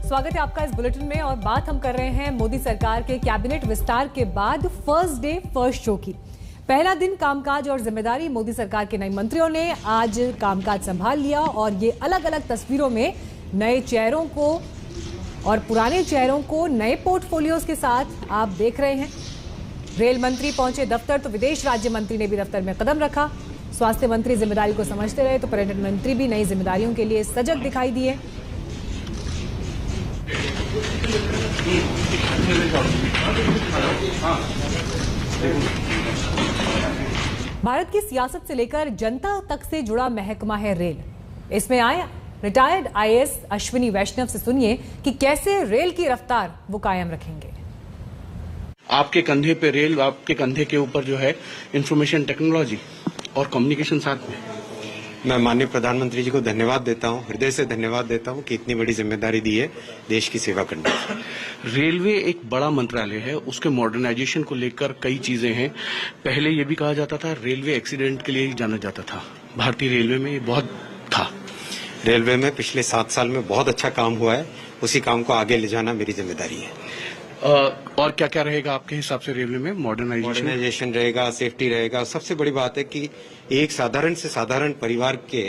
स्वागत है आपका इस बुलेटिन में और बात हम कर रहे हैं मोदी सरकार के कैबिनेट विस्तार के बाद फर्स्ट डे फर्स्ट शो की। पहला दिन कामकाज और जिम्मेदारी मोदी सरकार के नए मंत्रियों ने आज कामकाज संभाल लिया और ये अलग अलग तस्वीरों में नए चेहरों को और पुराने चेहरों को नए पोर्टफोलियोज के साथ आप देख रहे हैं। रेल मंत्री पहुंचे दफ्तर तो विदेश राज्य मंत्री ने भी दफ्तर में कदम रखा। स्वास्थ्य मंत्री जिम्मेदारी को समझते रहे तो पर्यटन मंत्री भी नई जिम्मेदारियों के लिए सजग दिखाई दिए। भारत की सियासत से लेकर जनता तक से जुड़ा महकमा है रेल। इसमें आए रिटायर्ड आईएएस अश्विनी वैष्णव से सुनिए कि कैसे रेल की रफ्तार वो कायम रखेंगे। आपके कंधे पे रेल, आपके कंधे के ऊपर जो है इंफॉर्मेशन टेक्नोलॉजी और कम्युनिकेशन साथ में। मैं माननीय प्रधानमंत्री जी को धन्यवाद देता हूं, हृदय से धन्यवाद देता हूं कि इतनी बड़ी जिम्मेदारी दी है देश की सेवा करने की। रेलवे एक बड़ा मंत्रालय है, उसके मॉडर्नाइजेशन को लेकर कई चीजें हैं। पहले ये भी कहा जाता था रेलवे एक्सीडेंट के लिए ही जाना जाता था। भारतीय रेलवे में ये बहुत था। रेलवे में पिछले 7 साल में बहुत अच्छा काम हुआ है, उसी काम को आगे ले जाना मेरी जिम्मेदारी है। और क्या क्या रहेगा आपके हिसाब से रेलवे में? मॉडर्नाइजेशन रहेगा, सेफ्टी रहेगा। सबसे बड़ी बात है कि एक साधारण से साधारण परिवार के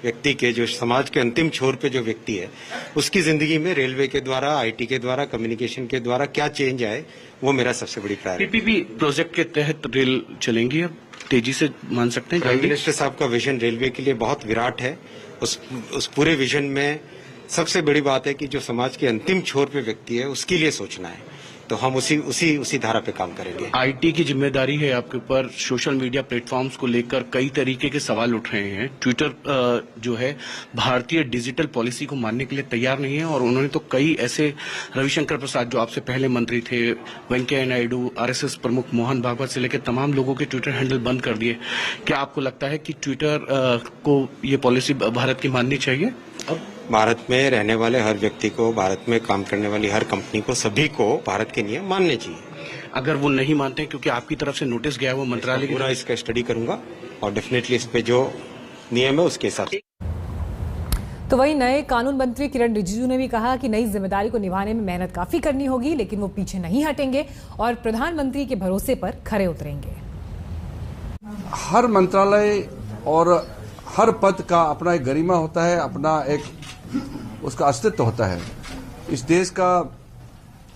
व्यक्ति के, जो समाज के अंतिम छोर पे जो व्यक्ति है, उसकी जिंदगी में रेलवे के द्वारा, आईटी के द्वारा, कम्युनिकेशन के द्वारा क्या चेंज आए, वो मेरा सबसे बड़ी प्रायोरिटी। पीपीपी प्रोजेक्ट के तहत रेल चलेंगी अब तेजी से, मान सकते हैं? प्राइम मिनिस्टर साहब का विजन रेलवे के लिए बहुत विराट है। उस पूरे विजन में सबसे बड़ी बात है कि जो समाज के अंतिम छोर पे व्यक्ति है उसके लिए सोचना है, तो हम उसी धारा पे काम करेंगे। आईटी की जिम्मेदारी है आपके ऊपर। सोशल मीडिया प्लेटफॉर्म्स को लेकर कई तरीके के सवाल उठ रहे हैं। ट्विटर जो है भारतीय डिजिटल पॉलिसी को मानने के लिए तैयार नहीं है और उन्होंने तो कई ऐसे, रविशंकर प्रसाद जो आपसे पहले मंत्री थे, वेंकैया नायडू, आरएसएस प्रमुख मोहन भागवत से लेकर तमाम लोगों के ट्विटर हैंडल बंद कर दिए। क्या आपको लगता है कि ट्विटर को ये पॉलिसी भारत की माननी चाहिए? अब भारत में रहने वाले हर व्यक्ति को, भारत में काम करने वाली हर कंपनी को, सभी को भारत के नियम मानने चाहिए। अगर वो नहीं मानते हैं, क्योंकि आपकी तरफ से नोटिस गया वो मंत्रालय पूरा इसका स्टडी करूंगा और डेफिनेटली इस पे जो नियम है उसके हिसाब से। तो वहीं नए कानून मंत्री किरण रिजिजू ने भी कहा कि नई जिम्मेदारी को निभाने में मेहनत काफी करनी होगी, लेकिन वो पीछे नहीं हटेंगे और प्रधानमंत्री के भरोसे पर खरे उतरेंगे। हर मंत्रालय और हर पद का अपना एक गरिमा होता है, अपना एक उसका अस्तित्व होता है। इस देश का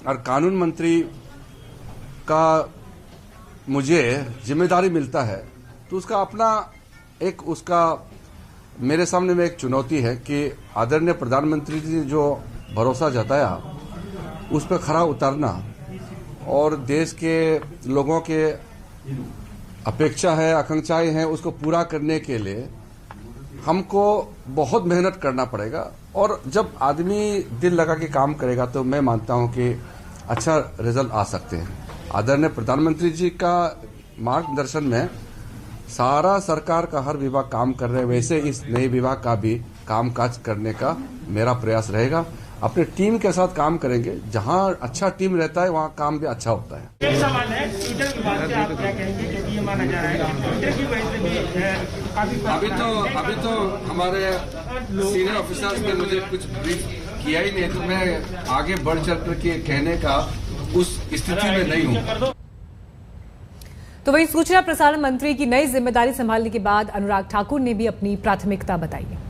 और कानून मंत्री का मुझे जिम्मेदारी मिलता है तो उसका अपना एक, उसका मेरे सामने में एक चुनौती है कि आदरणीय प्रधानमंत्री जी ने जो भरोसा जताया उस पर खरा उतरना और देश के लोगों के अपेक्षा है, आकांक्षाएं हैं, उसको पूरा करने के लिए हमको बहुत मेहनत करना पड़ेगा। और जब आदमी दिल लगा के काम करेगा तो मैं मानता हूं कि अच्छा रिजल्ट आ सकते हैं। आदरणीय प्रधानमंत्री जी का मार्गदर्शन में सारा सरकार का हर विभाग काम कर रहे हैं, वैसे इस नए विभाग का भी कामकाज करने का मेरा प्रयास रहेगा। अपने टीम के साथ काम करेंगे, जहां अच्छा टीम रहता है वहां काम भी अच्छा होता है। एक सवाल है, ट्विटर की बात से आप क्या कहेंगे? क्योंकि ये माना जा रहा है कि ट्विटर की वजह से भी काफी अभी तो हमारे सीनियर ऑफिसर्स ने मुझे कुछ ब्रीफ किया ही नहीं, तो मैं आगे बढ़ चढ़ करके कहने का उस स्थिति में नहीं हूँ। तो वहीं सूचना प्रसारण मंत्री की नई जिम्मेदारी संभालने के बाद अनुराग ठाकुर ने भी अपनी प्राथमिकता बताई है।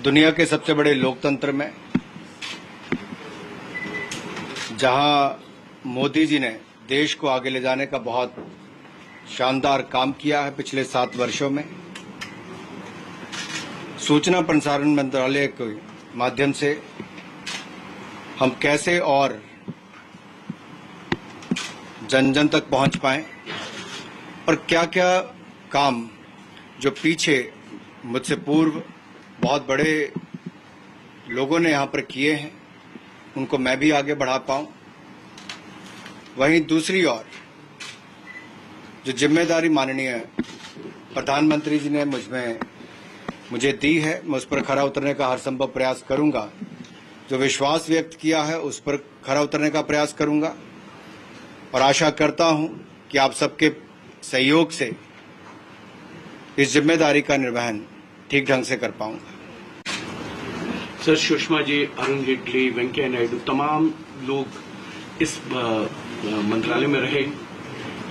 दुनिया के सबसे बड़े लोकतंत्र में जहां मोदी जी ने देश को आगे ले जाने का बहुत शानदार काम किया है पिछले 7 वर्षों में, सूचना प्रसारण मंत्रालय के माध्यम से हम कैसे और जन जन तक पहुंच पाएं और क्या क्या काम जो पीछे मुझसे पूर्व बहुत बड़े लोगों ने यहाँ पर किए हैं उनको मैं भी आगे बढ़ा पाऊं। वहीं दूसरी ओर जो जिम्मेदारी माननीय प्रधानमंत्री जी ने मुझे दी है, मैं उस पर खरा उतरने का हर संभव प्रयास करूंगा। जो विश्वास व्यक्त किया है उस पर खरा उतरने का प्रयास करूंगा और आशा करता हूं कि आप सबके सहयोग से इस जिम्मेदारी का निर्वहन ठीक ढंग से कर पाऊंगा। सर, सुषमा जी, अरुण जेटली, वेंकैया नायडू, तमाम लोग इस मंत्रालय में रहे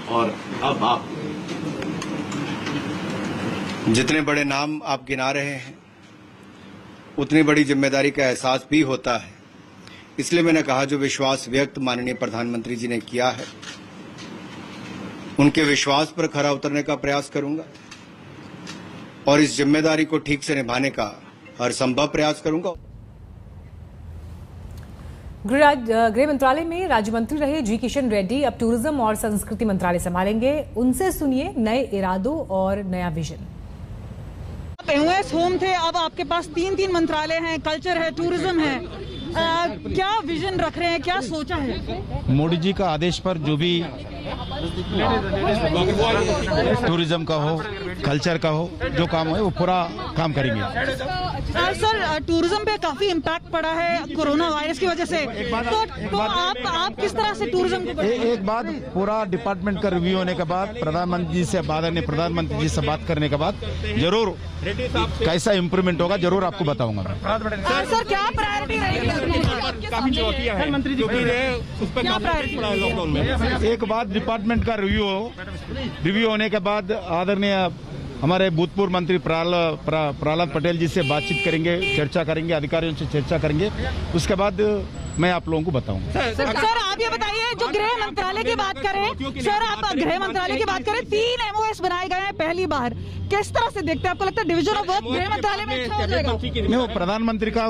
और अब आप जितने बड़े नाम आप गिना रहे हैं उतनी बड़ी जिम्मेदारी का एहसास भी होता है। इसलिए मैंने कहा जो विश्वास व्यक्त माननीय प्रधानमंत्री जी ने किया है उनके विश्वास पर खरा उतरने का प्रयास करूंगा और इस जिम्मेदारी को ठीक से निभाने का हर संभव प्रयास करूंगा। गृह मंत्रालय में राज्य मंत्री रहे जी किशन रेड्डी अब टूरिज्म और संस्कृति मंत्रालय संभालेंगे। उनसे सुनिए नए इरादों और नया विजन। आप एमओएस होम थे, अब आपके पास 3 मंत्रालय हैं, कल्चर है, टूरिज्म है। क्या विजन रख रहे हैं, क्या सोचा है? मोदी जी का आदेश पर जो भी टूरिज्म का हो, कल्चर का हो, जो काम हो वो पूरा काम करेंगे। सर, टूरिज्म पे काफी इम्पैक्ट पड़ा है कोरोना वायरस की वजह से, तो आप किस तरह से टूरिज्म को एक बात पूरा डिपार्टमेंट का रिव्यू होने के बाद प्रधानमंत्री जी से बात करने के बाद जरूर कैसा इम्प्रूवमेंट होगा जरूर आपको बताऊंगा। सर, क्या प्रायोरिटी रहेगी? मंत्री जी क्या प्रायोरिटी? एक बात डिपार्टमेंट का रिव्यू होने के बाद आदरणीय हमारे भूतपूर्व मंत्री प्रहलाद पटेल जी से बातचीत करेंगे, चर्चा करेंगे, अधिकारियों से चर्चा करेंगे, उसके बाद मैं आप लोगों को बताऊंगा। सर, आप ये बताइए, जो गृह मंत्रालय की बात करें, सर आप गृह मंत्रालय की बात करें, 3 एमओएस बनाए गए हैं पहली बार, किस तरह से देखते हैं? आपको लगता है डिवीजन ऑफ वर्क गृह मंत्रालय में अच्छा हो जाएगा? नहीं, वो प्रधानमंत्री का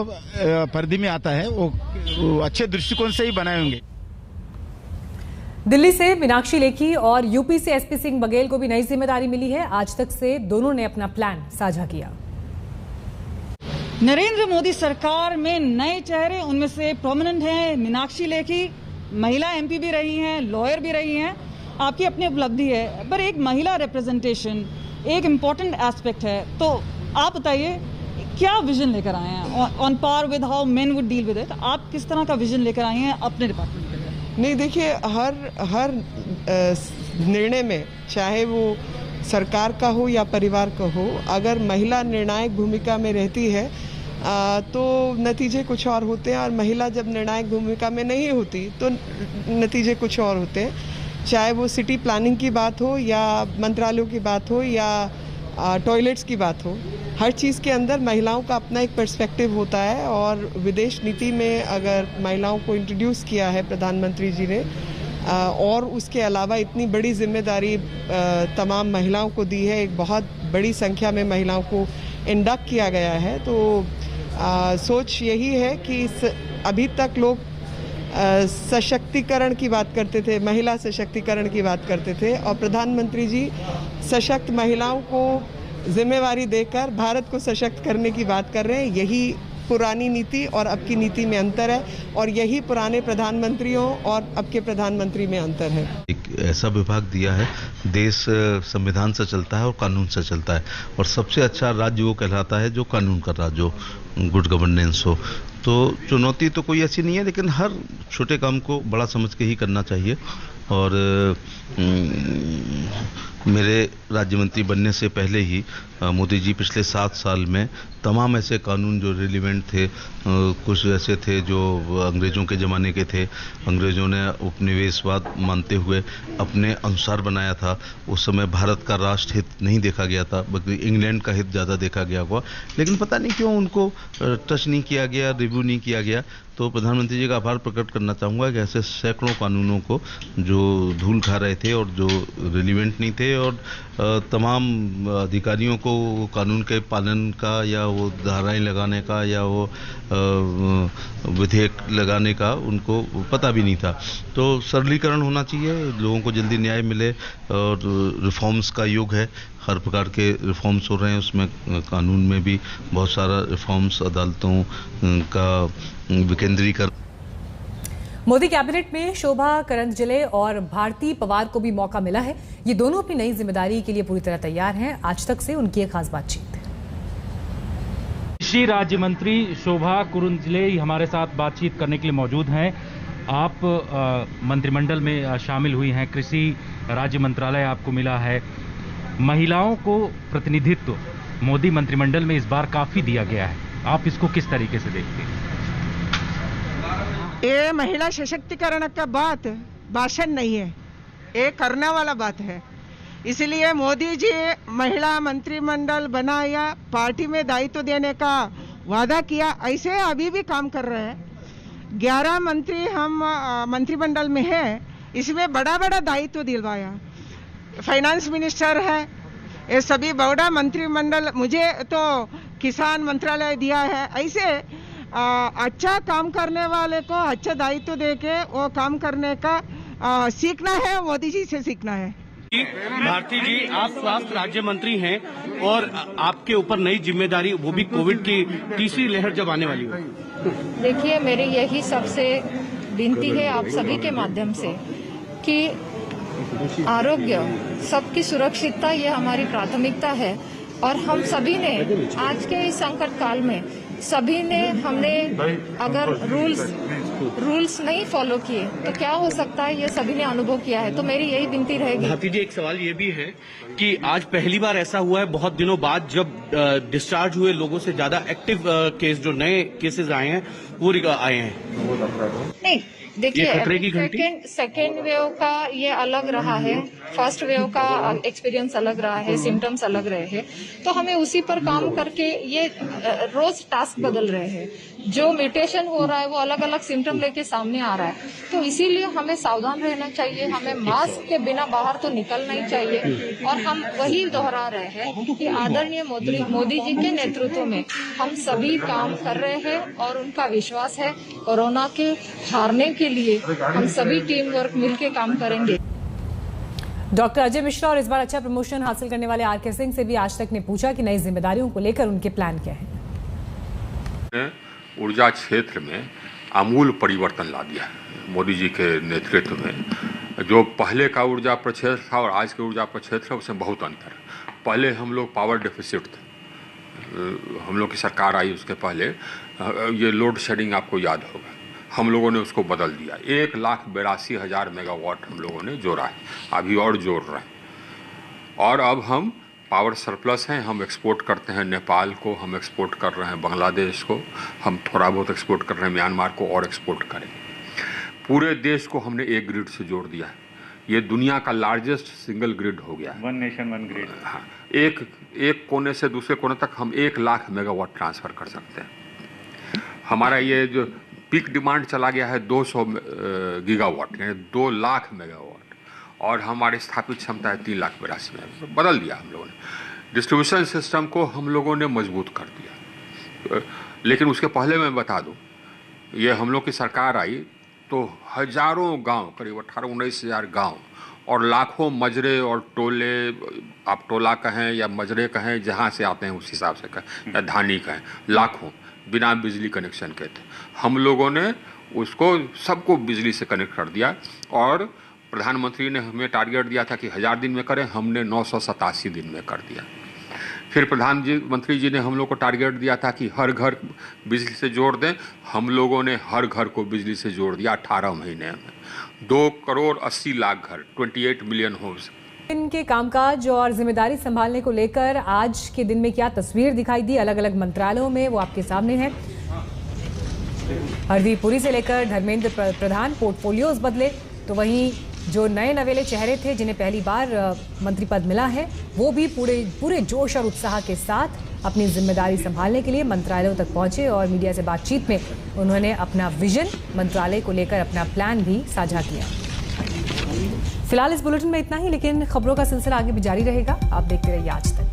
परिधि में आता है, वो अच्छे दृष्टिकोण से ही बनाए होंगे। दिल्ली से मीनाक्षी लेखी और यूपी से एसपी सिंह बघेल को भी नई जिम्मेदारी मिली है। आज तक से दोनों ने अपना प्लान साझा किया। नरेंद्र मोदी सरकार में नए चेहरे, उनमें से प्रोमिनेंट हैं मीनाक्षी लेखी, महिला एमपी भी रही हैं, लॉयर भी रही हैं, आपकी अपनी उपलब्धि है, पर एक महिला रिप्रेजेंटेशन एक इम्पॉर्टेंट एस्पेक्ट है। तो आप बताइए क्या विजन लेकर आए हैं on par with how men would deal with it? आप किस तरह का विजन लेकर आए हैं अपने डिपार्टमेंट के लिए? नहीं, देखिए, हर निर्णय में, चाहे वो सरकार का हो या परिवार का हो, अगर महिला निर्णायक भूमिका में रहती है तो नतीजे कुछ और होते हैं, और महिला जब निर्णायक भूमिका में नहीं होती तो नतीजे कुछ और होते हैं। चाहे वो सिटी प्लानिंग की बात हो या मंत्रालयों की बात हो या टॉयलेट्स की बात हो, हर चीज़ के अंदर महिलाओं का अपना एक पर्सपेक्टिव होता है। और विदेश नीति में अगर महिलाओं को इंट्रोड्यूस किया है प्रधानमंत्री जी ने, और उसके अलावा इतनी बड़ी जिम्मेदारी तमाम महिलाओं को दी है, एक बहुत बड़ी संख्या में महिलाओं को इंडक्ट किया गया है, तो सोच यही है कि अभी तक लोग सशक्तिकरण की बात करते थे, महिला सशक्तिकरण की बात करते थे, और प्रधानमंत्री जी सशक्त महिलाओं को जिम्मेवारी देकर भारत को सशक्त करने की बात कर रहे हैं। यही पुरानी नीति और अब की नीति में अंतर है, और यही पुराने प्रधानमंत्रियों और अब के प्रधानमंत्री में अंतर है। एक ऐसा विभाग दिया है, देश संविधान से चलता है और कानून से चलता है, और सबसे अच्छा राज्य वो कहलाता है जो कानून का राज्य हो, गुड गवर्नेंस हो। तो चुनौती तो कोई ऐसी नहीं है, लेकिन हर छोटे काम को बड़ा समझ के ही करना चाहिए। और मेरे राज्य मंत्री बनने से पहले ही मोदी जी पिछले 7 साल में तमाम ऐसे कानून जो रिलेवेंट थे, कुछ ऐसे थे जो अंग्रेज़ों के ज़माने के थे, अंग्रेज़ों ने उपनिवेशवाद मानते हुए अपने अनुसार बनाया था। उस समय भारत का राष्ट्र हित नहीं देखा गया था, बल्कि इंग्लैंड का हित ज़्यादा देखा गया हुआ, लेकिन पता नहीं क्यों उनको टच नहीं किया गया, रिव्यू नहीं किया गया। तो प्रधानमंत्री जी का आभार प्रकट करना चाहूँगा कि ऐसे सैकड़ों कानूनों को जो धूल खा रहे थे और जो रिलेवेंट नहीं थे, और तमाम अधिकारियों को कानून के पालन का या वो धाराएं लगाने का या वो विधेयक लगाने का उनको पता भी नहीं था। तो सरलीकरण होना चाहिए, लोगों को जल्दी न्याय मिले, और रिफॉर्म्स का युग है, हर प्रकार के रिफॉर्म्स हो रहे हैं, उसमें कानून में भी बहुत सारा रिफॉर्म्स, अदालतों का विकेंद्रीकरण। मोदी कैबिनेट में शोभा करंदजले और भारती पवार को भी मौका मिला है। ये दोनों अपनी नई जिम्मेदारी के लिए पूरी तरह तैयार हैं। आज तक से उनकी एक खास बातचीत। कृषि राज्य मंत्री शोभा करंदजले हमारे साथ बातचीत करने के लिए मौजूद हैं। आप मंत्रिमंडल में शामिल हुई हैं, कृषि राज्य मंत्रालय आपको मिला है। महिलाओं को प्रतिनिधित्व मोदी मंत्रिमंडल में इस बार काफी दिया गया है। आप इसको किस तरीके से देखते हैं? ये महिला सशक्तिकरण का बात भाषण नहीं है, ये करने वाला बात है। इसलिए मोदी जी महिला मंत्रिमंडल बनाया, पार्टी में दायित्व देने का वादा किया, ऐसे अभी भी काम कर रहे हैं। 11 मंत्री हम मंत्रिमंडल में हैं, इसमें बड़ा बड़ा दायित्व दिलवाया। फाइनेंस मिनिस्टर है, ये सभी बड़ा मंत्रिमंडल, मुझे तो किसान मंत्रालय दिया है। ऐसे अच्छा काम करने वाले को अच्छा दायित्व देके वो काम करने का सीखना है, मोदी जी से सीखना है। भारती जी, आप स्वास्थ्य राज्य मंत्री हैं और आपके ऊपर नई जिम्मेदारी, वो भी कोविड की तीसरी लहर जब आने वाली हो। देखिए, मेरी यही सबसे विनती है आप सभी के माध्यम से कि आरोग्य, सबकी सुरक्षितता ये हमारी प्राथमिकता है। और हम सभी ने आज के इस संकट काल में हमने अगर रूल्स नहीं फॉलो किए तो क्या हो सकता है, ये सभी ने अनुभव किया है। तो मेरी यही विनती रहेगी। भारती जी, एक सवाल ये भी है कि आज पहली बार ऐसा हुआ है बहुत दिनों बाद, जब डिस्चार्ज हुए लोगों से ज्यादा एक्टिव केस, जो नए केसेस आए हैं वो आए हैं। नहीं, देखिए, सेकेंड वेव का ये अलग रहा है, फर्स्ट वेव का एक्सपीरियंस अलग रहा है, सिम्टम्स अलग रहे हैं। तो हमें उसी पर काम करके ये रोज टास्क बदल रहे हैं। जो म्यूटेशन हो रहा है वो अलग अलग सिम्टम लेके सामने आ रहा है। तो इसीलिए हमें सावधान रहना चाहिए, हमें मास्क के बिना बाहर तो निकलना ही चाहिए। और हम वही दोहरा रहे हैं कि आदरणीय मोदी जी के नेतृत्व में हम सभी काम कर रहे हैं और उनका विश्वास है कोरोना के हारने के लिए हम सभी टीम वर्क मिलकर काम करेंगे। डॉक्टर अजय मिश्रा और इस बार अच्छा प्रमोशन हासिल करने वाले आर के सिंह से भी आज तक ने पूछा कि नई जिम्मेदारियों को लेकर उनके प्लान क्या है। ऊर्जा क्षेत्र में आमूल परिवर्तन ला दिया मोदी जी के नेतृत्व में। जो पहले का ऊर्जा प्रक्षेत्र था और आज के ऊर्जा प्रक्षेत्र है, उसमें बहुत अंतर है। पहले हम लोग पावर डेफिसिट थे, हम लोग की सरकार आई उसके पहले ये लोड शेडिंग आपको याद होगा, हम लोगों ने उसको बदल दिया। 1,82,000 मेगावाट हम लोगों ने जोड़ा है, अभी और जोड़ रहे हैं। और अब हम पावर सरप्लस हैं, हम एक्सपोर्ट करते हैं नेपाल को, हम एक्सपोर्ट कर रहे हैं बांग्लादेश को, हम थोड़ा बहुत एक्सपोर्ट कर रहे हैं म्यांमार को और एक्सपोर्ट करेंगे। पूरे देश को हमने एक ग्रिड से जोड़ दिया है। ये दुनिया का लार्जेस्ट सिंगल ग्रिड हो गया, वन नेशन वन ग्रिड। हाँ, एक कोने से दूसरे कोने तक हम 1,00,000 मेगावाट ट्रांसफ़र कर सकते हैं। हमारा ये जो पीक डिमांड चला गया है 200 गीगावाट, यानी 2,00,000 मेगावाट, और हमारी स्थापित क्षमता है 3,82,000 में। बदल दिया हम लोगों ने, डिस्ट्रीब्यूशन सिस्टम को हम लोगों ने मजबूत कर दिया। लेकिन उसके पहले मैं बता दूं, ये हम लोग की सरकार आई तो हजारों गांव, करीब 18-19,000 गांव और लाखों मजरे और टोले, आप टोला कहें या मजरे कहें, जहां से आते हैं उस हिसाब से कहें, या धानी कहें, लाखों बिना बिजली कनेक्शन के थे। हम लोगों ने उसको सबको बिजली से कनेक्ट कर दिया। और प्रधानमंत्री ने हमें टारगेट दिया था कि 1000 दिन में करें, हमने 987 दिन में कर दिया। फिर प्रधानमंत्री जी ने हम लोग को टारगेट दिया था कि हर घर बिजली से जोड़ दें, हम लोगों ने हर घर को बिजली से जोड़ दिया 18 महीने में। 2,80,00,000 घर, 28 मिलियन होम्स। इनके कामकाज और जिम्मेदारी संभालने को लेकर आज के दिन में क्या तस्वीर दिखाई दी अलग अलग मंत्रालयों में, वो आपके सामने है। हरदीप पुरी से लेकर धर्मेंद्र प्रधान पोर्टफोलियोज बदले, तो वहीं जो नए नवेले चेहरे थे जिन्हें पहली बार मंत्री पद मिला है, वो भी पूरे जोश और उत्साह के साथ अपनी जिम्मेदारी संभालने के लिए मंत्रालयों तक पहुंचे और मीडिया से बातचीत में उन्होंने अपना विजन, मंत्रालय को लेकर अपना प्लान भी साझा किया। फिलहाल इस बुलेटिन में इतना ही, लेकिन खबरों का सिलसिला आगे भी जारी रहेगा। आप देखते रहिए आज तक।